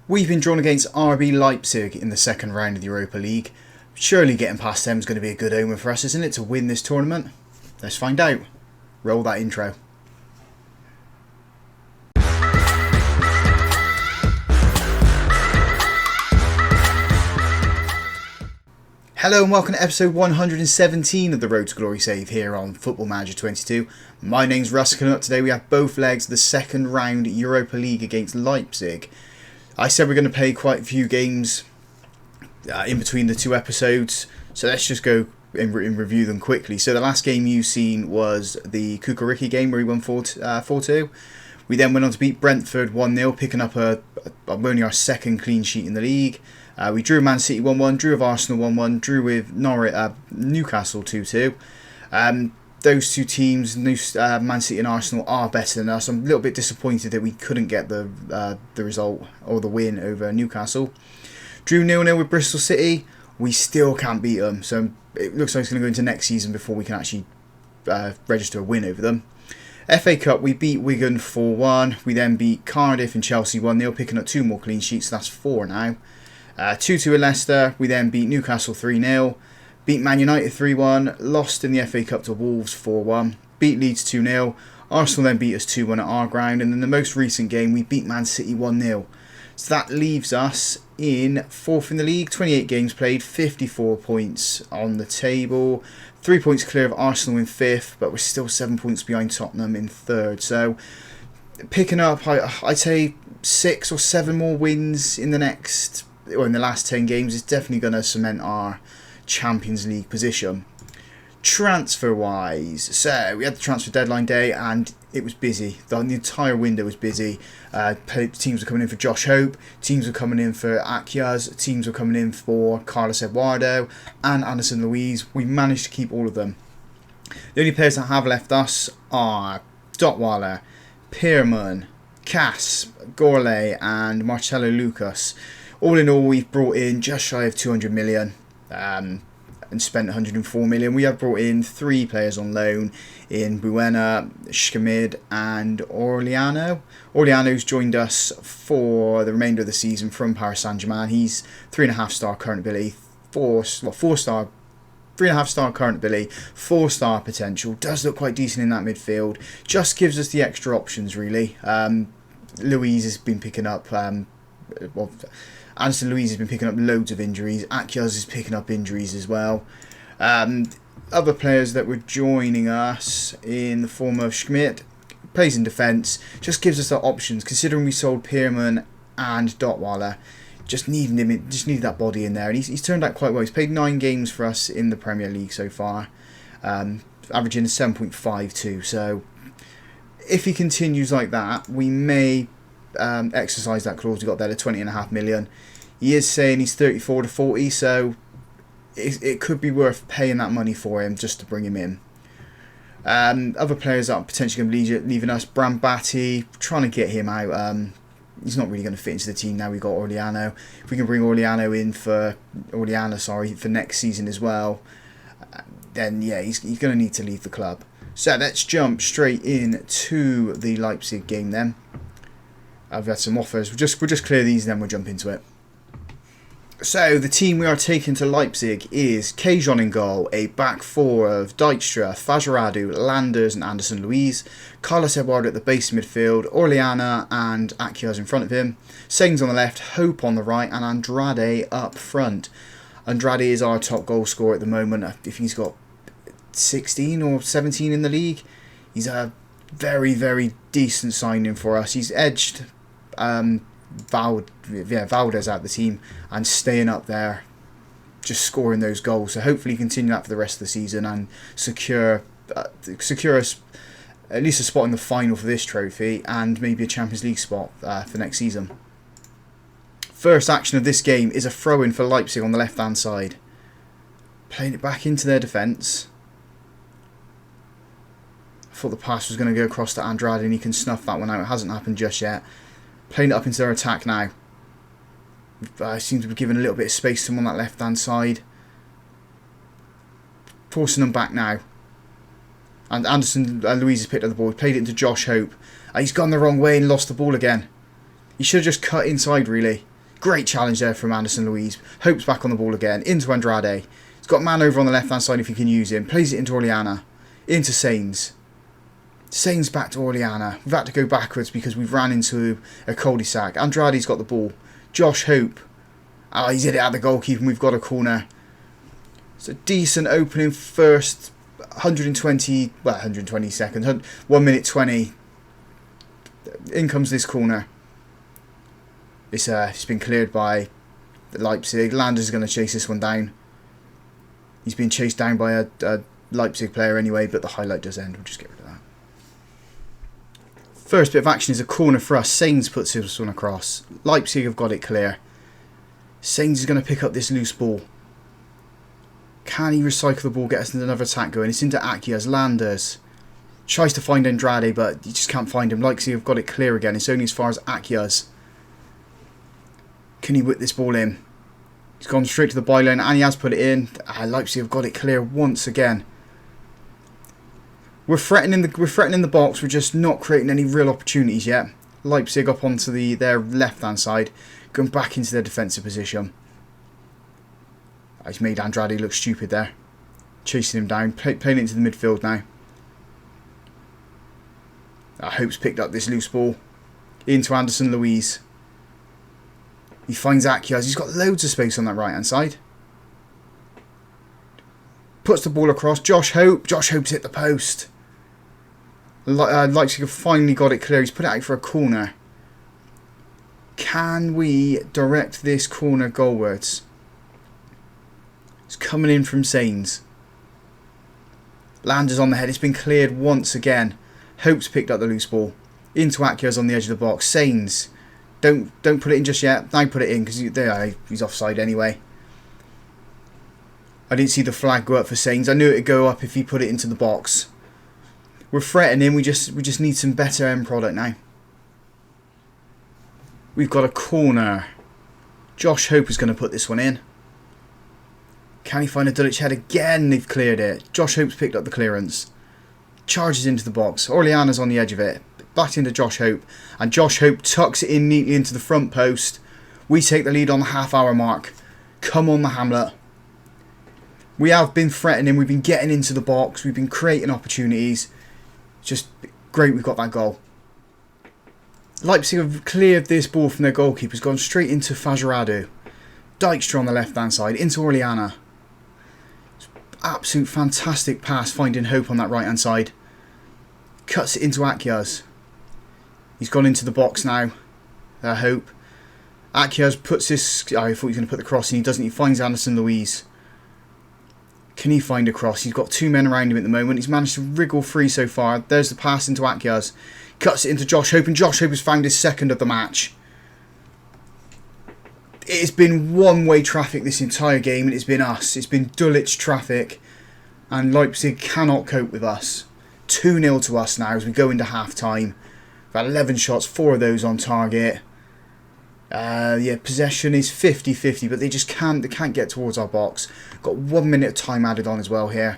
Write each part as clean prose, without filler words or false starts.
We've been drawn against RB Leipzig in the second round of the Europa League. Surely getting past them is going to be a good omen for us, isn't it, to win this tournament? Let's find out. Roll that intro. Hello and welcome to episode 117 of the Road to Glory save here on Football Manager 22. My name's Russ. Coming up today we have both legs of the second round Europa League against Leipzig. I said we're going to play quite a few games in between the two episodes, so let's just go and review them quickly. So the last game you've seen was the Kukuriki game where we won 4-2. We then went on to beat Brentford 1-0, picking up only our second clean sheet in the league. We drew Man City 1-1, drew with Arsenal 1-1, drew with Newcastle 2-2. Those two teams, Man City and Arsenal, are better than us. I'm a little bit disappointed that we couldn't get the result or the win over Newcastle. Drew 0-0 with Bristol City. We still can't beat them, so it looks like it's going to go into next season before we can actually register a win over them. FA Cup, we beat Wigan 4-1. We then beat Cardiff and Chelsea 1-0, picking up 2 more clean sheets, so that's 4 now. 2-2 at Leicester. We then beat Newcastle 3-0. Beat Man United 3-1, lost in the FA Cup to Wolves 4-1, beat Leeds 2-0, Arsenal then beat us 2-1 at our ground, and in the most recent game we beat Man City 1-0. So that leaves us in 4th in the league, 28 games played, 54 points on the table, 3 points clear of Arsenal in 5th, but we're still 7 points behind Tottenham in 3rd. So picking up, I'd say 6 or 7 more wins in the last 10 games is definitely going to cement our Champions League position. Transfer wise, so we had the transfer deadline day and it was busy. The entire window was busy. Teams were coming in for Josh Hope, teams were coming in for Akyaz, teams were coming in for Carlos Eduardo and Anderson Luiz. We managed to keep all of them. The only players that have left us are Dotweiler, Pearman, Cass, Gorley and Marcelo Lucas. All in all, we've brought in just shy of 200 million. And spent 104 million. We have brought in 3 players on loan in Buena, Schmid and Orellano. Orellano's joined us for the remainder of the season from Paris Saint-Germain. He's 3.5 star current ability, 3.5 star current ability, 4 star potential. Does look quite decent in that midfield. Just gives us the extra options really. Luiz has been picking up Anderson Luiz has been picking up loads of injuries. Akyaz is picking up injuries as well. Other players that were joining us in the form of Schmidt, plays in defence, just gives us the options. Considering we sold Pearman and Dotweiler, just needed that body in there, and he's turned out quite well. He's played 9 games for us in the Premier League so far, averaging 7.52. So if he continues like that, we may exercise that clause we got there, the 20.5 million. He is saying he's 34 to 40, so it could be worth paying that money for him just to bring him in. Other players that are potentially going to be leaving us, Brambati, trying to get him out. He's not really going to fit into the team now. We've got Orellano. If we can bring Orellano in for next season as well, then yeah, he's going to need to leave the club. So let's jump straight into the Leipzig game then. I've had some offers. We'll just clear these and then we'll jump into it. So the team we are taking to Leipzig is Kajon in goal, a back 4 of Dijkstra, Fajaradu, Landers and Anderson Luiz, Carlos Eduardo at the base midfield, Orellana and Akyaz in front of him, Sainz on the left, Hope on the right and Andrade up front. Andrade is our top goal scorer at the moment. I think he's got 16 or 17 in the league. He's a very, very decent signing for us. He's edged Valdez out the team and staying up there, just scoring those goals. So hopefully continue that for the rest of the season and secure us at least a spot in the final for this trophy and maybe a Champions League spot for next season. First action of this game is a throw-in for Leipzig on the left-hand side. Playing it back into their defence. I thought the pass was going to go across to Andrade and he can snuff that one out. It hasn't happened just yet. Playing it up into their attack now. Seems to be giving a little bit of space to him on that left hand side. Forcing them back now. And Anderson Luiz has picked up the ball. He played it into Josh Hope. He's gone the wrong way and lost the ball again. He should have just cut inside really. Great challenge there from Anderson Luiz. Hope's back on the ball again. Into Andrade. He's got a man over on the left-hand side if he can use him. Plays it into Orellana. Into Sainz. Sainz back to Orellana. We've had to go backwards because we've ran into a cul-de-sac. Andrade's got the ball. Josh Hope. Oh, he's hit it at the goalkeeper and we've got a corner. It's a decent opening first 120 seconds. 1 minute 20. In comes this corner. It's been cleared by Leipzig. Landers is going to chase this one down. He's been chased down by a Leipzig player anyway, but the highlight does end. We'll just get rid of that. First bit of action is a corner for us. Sainz puts this one across. Leipzig have got it clear. Sainz is going to pick up this loose ball. Can he recycle the ball, get us another attack going? It's into Akias. Landers tries to find Andrade, but you just can't find him. Leipzig have got it clear again. It's only as far as Akias. Can he whip this ball in? He's gone straight to the byline and he has put it in. Leipzig have got it clear once again. We're threatening the box. We're just not creating any real opportunities yet. Leipzig up onto their left-hand side, going back into their defensive position. He's made Andrade look stupid there. Chasing him down, playing it into the midfield now. Hope's picked up this loose ball. Into Anderson Luiz. He finds Akias. He's got loads of space on that right-hand side. Puts the ball across. Josh Hope. Josh Hope's hit the post. Leipzig have finally got it clear. He's put it out for a corner. Can we direct this corner goalwards? It's coming in from Sainz. Landers on the head. It's been cleared once again. Hope's picked up the loose ball. Into Akias on the edge of the box. Sainz. Don't put it in just yet. Now put it in because he's offside anyway. I didn't see the flag go up for Sainz. I knew it would go up if he put it into the box. We're threatening him. We just need some better end product now. We've got a corner. Josh Hope is going to put this one in. Can he find a Dulwich head again? They've cleared it. Josh Hope's picked up the clearance. Charges into the box. Orellana's on the edge of it. Back into Josh Hope. And Josh Hope tucks it in neatly into the front post. We take the lead on the half-hour mark. Come on, the Hamlet. We have been threatening. We've been getting into the box. We've been creating opportunities. Just great we've got that goal. Leipzig have cleared this ball from their goalkeeper. It's gone straight into Fajardo. Dijkstra on the left-hand side. Into Orellana. Absolute fantastic pass finding Hope on that right-hand side. Cuts it into Akias. He's gone into the box now. Hope. Akias puts this... I thought he was going to put the cross in. He doesn't. He finds Anderson Luiz. Can he find a cross? He's got two men around him at the moment. He's managed to wriggle free so far. There's the pass into Akias. Cuts it into Josh Hope. And Josh Hope has found his second of the match. It has been one-way traffic this entire game. And it's been us. It's been Dulwich traffic. And Leipzig cannot cope with us. 2-0 to us now as we go into half-time. We've had 11 shots, 4 of those on target. Possession is 50-50, but they can't get towards our box. Got 1 minute of time added on as well here.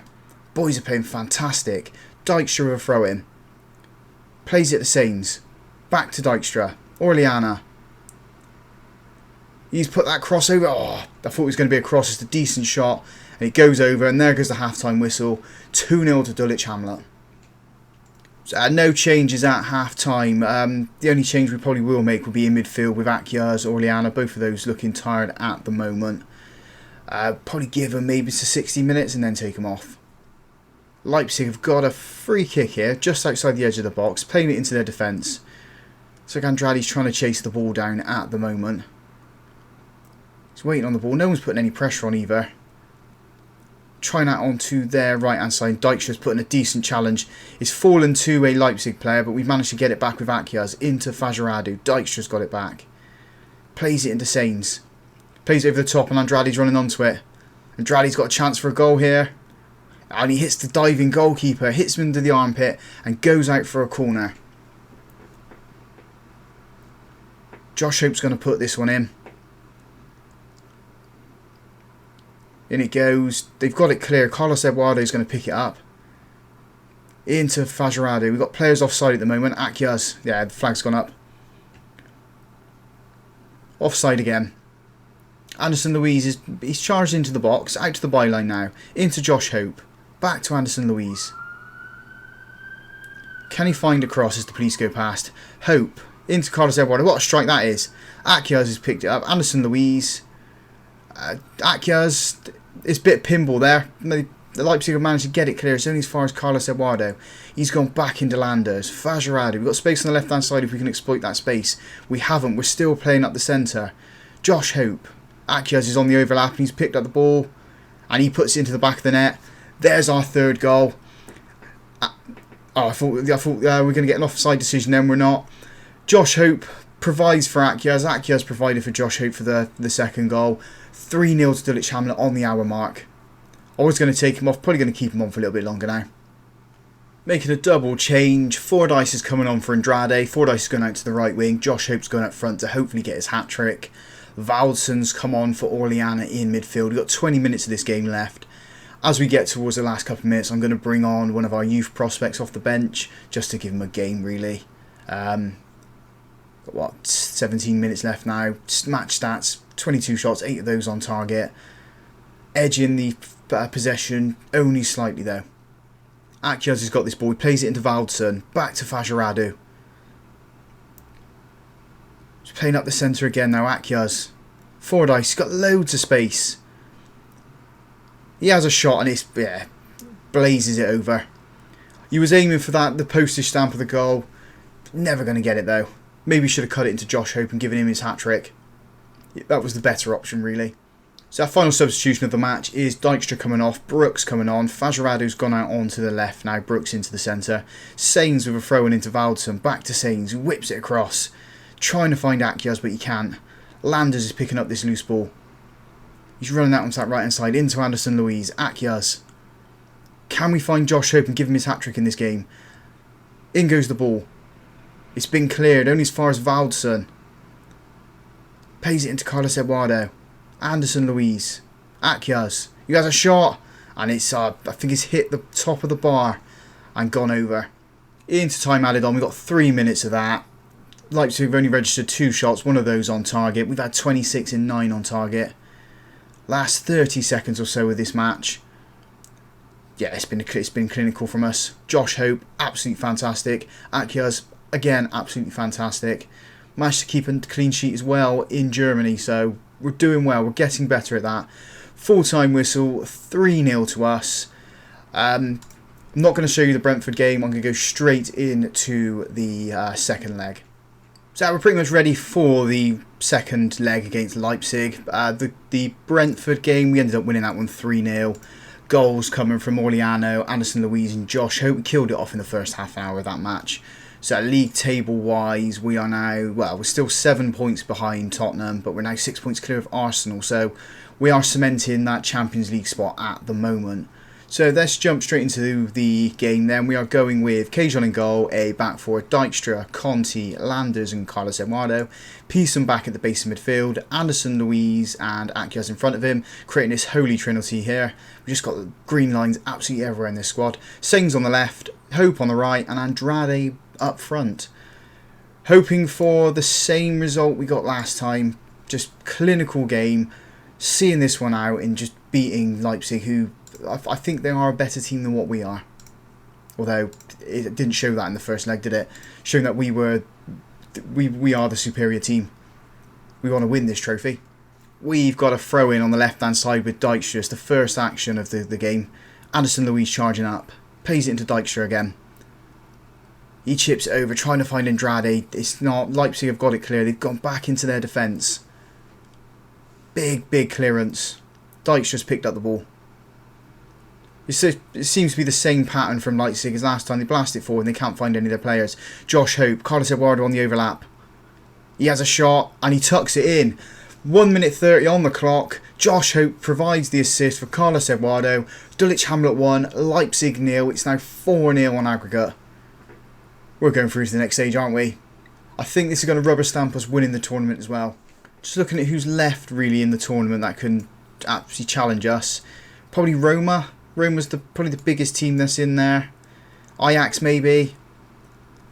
Boys are playing fantastic. Dijkstra with a throw-in. Plays it to Sainz. Back to Dijkstra. Orellana. He's put that cross over. Oh, I thought it was going to be a cross. It's a decent shot. And it goes over, and there goes the half-time whistle. 2-0 to Dulwich Hamlet. So, no changes at half-time. The only change we probably will make will be in midfield with Akias, Orellana. Both of those looking tired at the moment. Probably give them maybe to 60 minutes and then take them off. Leipzig have got a free kick here, just outside the edge of the box, playing it into their defence. So Andrade's trying to chase the ball down at the moment. He's waiting on the ball. No one's putting any pressure on either. Trying that onto their right-hand side. Dijkstra's putting a decent challenge. It's fallen to a Leipzig player, but we've managed to get it back with Akias into Fajardo. Dijkstra's got it back. Plays it into Sainz. Plays it over the top and Andrade's running onto it. Andrade's got a chance for a goal here. And he hits the diving goalkeeper. Hits him into the armpit and goes out for a corner. Josh Hope's going to put this one in. In it goes. They've got it clear. Carlos Eduardo's going to pick it up. Into Fajardo. We've got players offside at the moment. Akias. Yeah, the flag's gone up. Offside again. Anderson Louise he's charged into the box, out to the byline now, into Josh Hope, back to Anderson Louise. Can he find a cross as the police go past? Hope, into Carlos Eduardo. What a strike that is. Akyaz has picked it up. Anderson Louise. Akyaz, it's a bit of pinball there. The Leipzig have managed to get it clear. It's only as far as Carlos Eduardo. He's gone back into Landers. Fajarado. We've got space on the left-hand side if we can exploit that space. We haven't. We're still playing up the centre. Josh Hope. Akyaz is on the overlap and he's picked up the ball. And he puts it into the back of the net. There's our third goal. I thought we were going to get an offside decision then. We're not. Josh Hope provides for Akyaz. Akyaz provided for Josh Hope for the second goal. 3-0 to Dulwich Hamlet on the hour mark. I was going to take him off. Probably going to keep him on for a little bit longer now. Making a double change. Fordyce is coming on for Andrade. Fordyce is going out to the right wing. Josh Hope's going up front to hopefully get his hat-trick. Valdson's come on for Orleana in midfield. We've got 20 minutes of this game left. As we get towards the last couple of minutes, I'm going to bring on one of our youth prospects off the bench just to give him a game, really. What, 17 minutes left now. Match stats, 22 shots, 8 of those on target. Edging the possession only slightly, though. Akyaz has got this ball. He plays it into Valdson. Back to Fajarado. He's playing up the centre again now, Akyaz. Fordyce, he's got loads of space. He has a shot and it's, blazes it over. He was aiming for the postage stamp of the goal. Never going to get it though. Maybe should have cut it into Josh Hope and given him his hat-trick. That was the better option really. So our final substitution of the match is Dijkstra coming off, Brooks coming on, Fajarado's gone out onto the left now, Brooks into the centre. Sains with a throw-in into Valdson, back to Sains, who whips it across. Trying to find Akyaz but he can't. Landers is picking up this loose ball. He's running out onto that right hand side into Anderson Louise. Akyaz. Can we find Josh Hope and give him his hat-trick in this game? In goes the ball. It's been cleared only as far as Valdson. Pays it into Carlos Eduardo. Anderson Louise. Akyaz. He has a shot. And it's I think it's hit the top of the bar and gone over. Into time added on. We've got 3 minutes of that. Leipzig have only registered 2 shots. One of those on target. We've had 26 in 9 on target. Last 30 seconds or so of this match. Yeah, it's been clinical from us. Josh Hope, absolutely fantastic. Akyaz, again, absolutely fantastic. Managed to keep a clean sheet as well in Germany, so we're doing well. We're getting better at that. Full-time whistle, 3-0 to us. I'm not going to show you the Brentford game. I'm going to go straight into the second leg. So we're pretty much ready for the second leg against Leipzig. The Brentford game, we ended up winning that one 3-0. Goals coming from Orleano, Anderson Louise and Josh Hope. We killed it off in the first half hour of that match. So league table wise, we are now, well, we're still 7 points behind Tottenham, but we're now 6 points clear of Arsenal. So we are cementing that Champions League spot at the moment. So let's jump straight into the game then. We are going with Cajon in goal, a back four, Dijkstra, Conti, Landers and Carlos Eduardo. Pearson back at the base of midfield, Anderson Louise and Akyaz in front of him, creating this holy trinity here. We've just got green lines absolutely everywhere in this squad. Sains on the left, Hope on the right and Andrade up front. Hoping for the same result we got last time, just clinical game, seeing this one out and just beating Leipzig, who I think they are a better team than what we are. Although it didn't show that in the first leg, did it? Showing that we are the superior team. We want to win this trophy. We've got a throw in on the left hand side with Dijkstra. It's the first action of the game. Anderson Louise charging up. Pays it into Dijkstra again. He chips it over, trying to find Andrade. It's not. Leipzig have got it clear. They've gone back into their defence. Big clearance. Dijkstra's picked up the ball. It seems to be the same pattern from Leipzig as last time. They blast it forward and they can't find any of their players. Josh Hope, Carlos Eduardo on the overlap. He has a shot and he tucks it in. 1 minute 30 on the clock. Josh Hope provides the assist for Carlos Eduardo. Dulwich Hamlet 1, Leipzig 0. It's now 4-0 on aggregate. We're going through to the next stage, aren't we? I think this is going to rubber stamp us winning the tournament as well. Just looking at who's left really in the tournament that can actually challenge us. Probably Roma. Roma's probably the biggest team that's in there. Ajax maybe.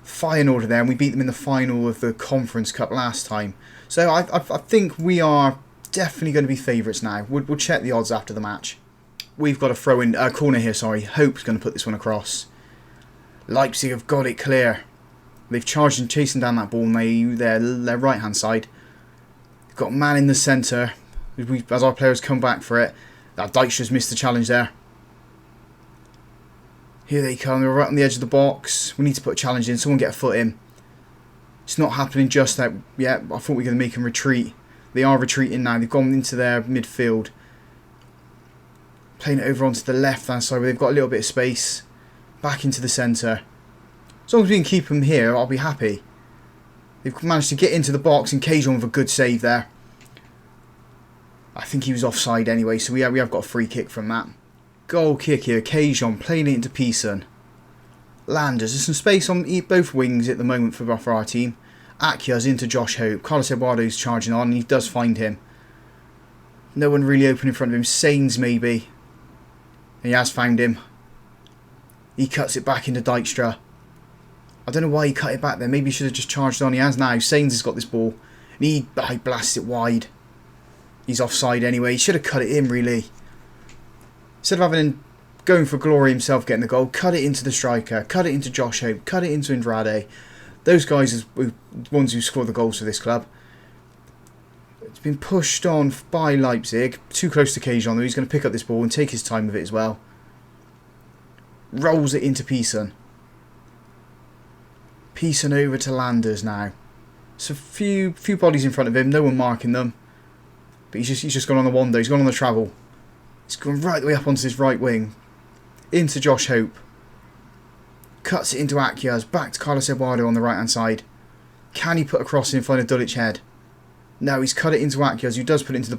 Feyenoord there, and we beat them in the final of the Conference Cup last time. So I think we are definitely going to be favourites now. We'll check the odds after the match. We've got a throw-in corner here, sorry. Hope's going to put this one across. Leipzig have got it clear. They've charged and chasing down that ball on their right-hand side. They've got a man in the centre. As our players come back for it. Dijkstra's missed the challenge there. Here they come. They're right on the edge of the box. We need to put a challenge in. Someone get a foot in. It's not happening just yet. Yeah, I thought we were going to make them retreat. They are retreating now. They've gone into their midfield. Playing it over onto the left-hand side where they've got a little bit of space. Back into the centre. As long as we can keep them here, I'll be happy. They've managed to get into the box and Cajon with a good save there. I think he was offside anyway, so we have got a free kick from that. Goal kick here. Cajon playing it into Pearson. Landers. There's some space on both wings at the moment for our team. Akia's into Josh Hope. Carlos Eduardo's charging on and he does find him. No one really open in front of him. Sains maybe. He has found him. He cuts it back into Dijkstra. I don't know why he cut it back there. Maybe he should have just charged on. He has now. Sains has got this ball. And he blasts it wide. He's offside anyway. He should have cut it in really. Instead of going for glory himself getting the goal, cut it into the striker. Cut it into Josh Hope. Cut it into Andrade. Those guys are the ones who score the goals for this club. It's been pushed on by Leipzig. Too close to Cajon though. He's going to pick up this ball and take his time with it as well. Rolls it into Pearson. Pearson over to Landers now. It's a few bodies in front of him. No one marking them. But he's just gone on the wander. He's gone on the travel. He's gone right the way up onto his right wing. Into Josh Hope. Cuts it into Akias. Back to Carlos Eduardo on the right hand side. Can he put a cross in and find a Dulwich head? No, he's cut it into Akias, who does put it into the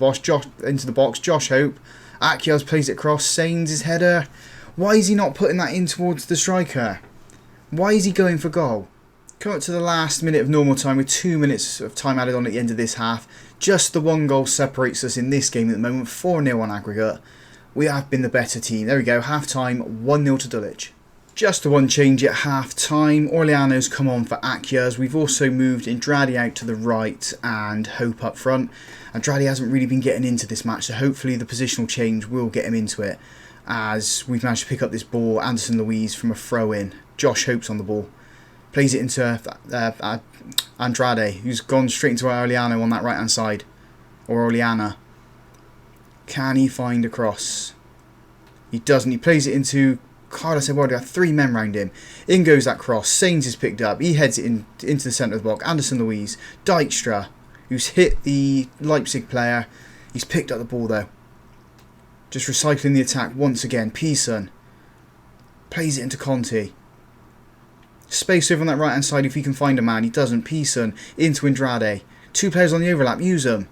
box. Josh Hope. Akias plays it across. Sains his header. Why is he not putting that in towards the striker? Why is he going for goal? Come up to the last minute of normal time with 2 minutes of time added on at the end of this half. Just the one goal separates us in this game at the moment. 4-0 on aggregate. We have been the better team. There we go. Half time. 1-0 to Dulwich. Just the one change at half time. Orleano's come on for Akias. We've also moved Andrade out to the right and Hope up front. Andrade hasn't really been getting into this match, so hopefully the positional change will get him into it. As we've managed to pick up this ball. Anderson Louise from a throw-in. Josh Hope's on the ball. Plays it into Andrade, who's gone straight into Orleano on that right-hand side. Or Orleana. Can he find a cross? He doesn't. He plays it into Carlos Eduardo. 3 men round him. In goes that cross. Sains is picked up. He heads it into the centre of the box. Anderson Louise. Dijkstra, who's hit the Leipzig player. He's picked up the ball though. Just recycling the attack once again. Pearson. Plays it into Conte. Space over on that right hand side if he can find a man. He doesn't. Pearson into Andrade. 2 players on the overlap. Use them.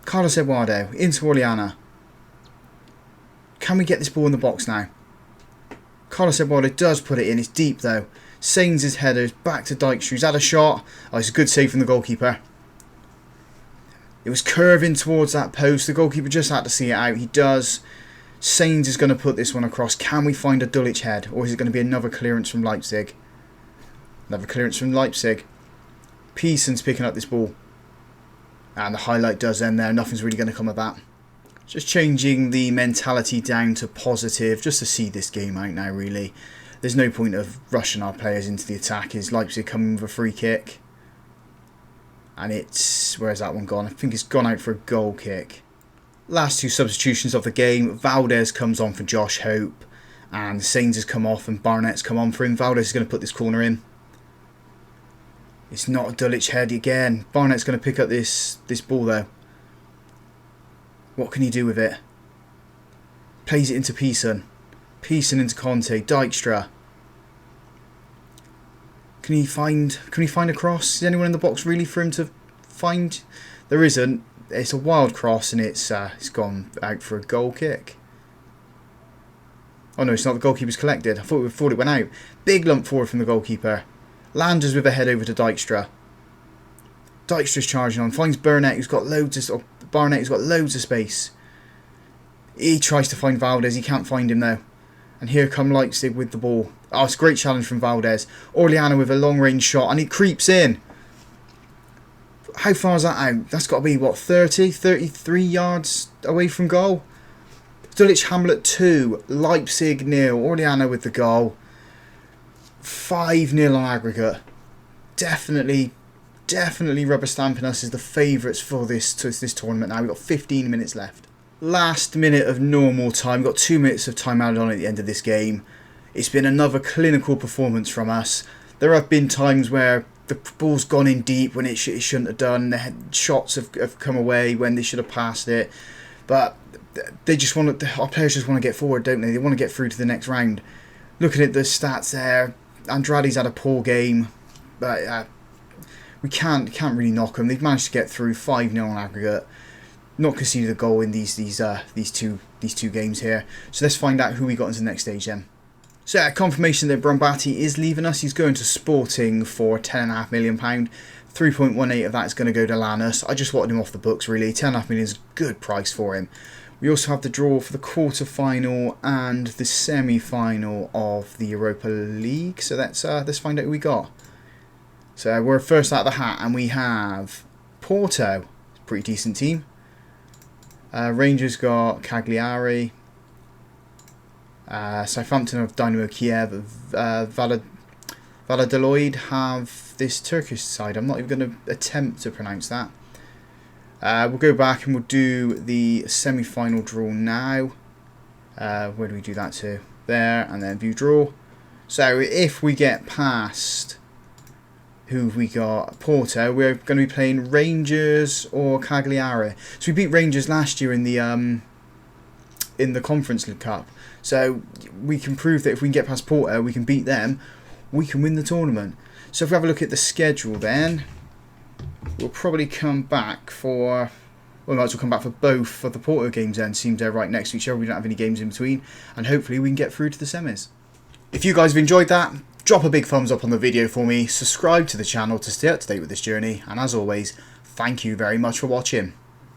Carlos Eduardo into Orleana. Can we get this ball in the box now? Carlos Eduardo does put it in. It's deep though. Sains' header is back to Dijkstra. He's had a shot. Oh, it's a good save from the goalkeeper. It was curving towards that post. The goalkeeper just had to see it out. He does. Sains is going to put this one across. Can we find a Dulwich head? Or is it going to be another clearance from Leipzig? Another clearance from Leipzig. Pearson's picking up this ball. And the highlight does end there. Nothing's really going to come of that. Just changing the mentality down to positive. Just to see this game out now, really. There's no point of rushing our players into the attack. Is Leipzig coming with a free kick? And it's... Where's that one gone? I think it's gone out for a goal kick. Last 2 substitutions of the game. Valdez comes on for Josh Hope. And Sains has come off and Barnett's come on for him. Valdez is going to put this corner in. It's not a Dulwich head again. Barnett's going to pick up this ball though. What can he do with it? Plays it into Pearson. Pearson into Conte. Dijkstra. Can he find a cross? Is anyone in the box really for him to find? There isn't. It's a wild cross and it's gone out for a goal kick. Oh no, it's not. The goalkeeper's collected. I thought it went out. Big lump forward from the goalkeeper. Landers with a head over to Dijkstra. Dijkstra's charging on. Finds Barnett, who's got loads of space. He tries to find Valdez. He can't find him though. And here come Leipzig with the ball. Oh, it's a great challenge from Valdez. Orleano with a long range shot and he creeps in. how far is that out? That's got to be, what, 30, 33 yards away from goal? Dulwich Hamlet 2, Leipzig 0. Orellana with the goal. 5-0 on aggregate. Definitely rubber stamping us as the favourites for this tournament now. We've got 15 minutes left. Last minute of normal time. We've got 2 minutes of time added on at the end of this game. It's been another clinical performance from us. There have been times where the ball's gone in deep when it shouldn't have done. The shots have come away when they should have passed it. But they just our players just want to get forward, don't they? They want to get through to the next round. Looking at the stats there, Andrade's had a poor game, but we can't really knock them. They've managed to get through 5-0 on aggregate, not conceded a goal in these two games here. So let's find out who we got into the next stage then. So confirmation that Brombati is leaving us. He's going to Sporting for £10.5 million. 3.18 of that is going to go to Lanús. I just wanted him off the books really. £10.5 million is a good price for him. We also have the draw for the quarter-final and the semi-final of the Europa League. So let's find out who we got. So we're first out of the hat, and we have Porto, pretty decent team. Rangers got Cagliari. Southampton have Dynamo Kiev. Valladolid have this Turkish side. I'm not even going to attempt to pronounce that. We'll go back and we'll do the semi-final draw now. Where do we do that to? There, and then view draw. So if we get past who have we got? Porto. We're going to be playing Rangers or Cagliari. So we beat Rangers last year in the Conference League Cup. So we can prove that if we can get past Porto, we can beat them, we can win the tournament. So if we have a look at the schedule then, we'll probably come back for... we might as well come back for both for the Porto games then. Seems they're right next to each other. We don't have any games in between. And hopefully we can get through to the semis. If you guys have enjoyed that, drop a big thumbs up on the video for me. Subscribe to the channel to stay up to date with this journey. And as always, thank you very much for watching.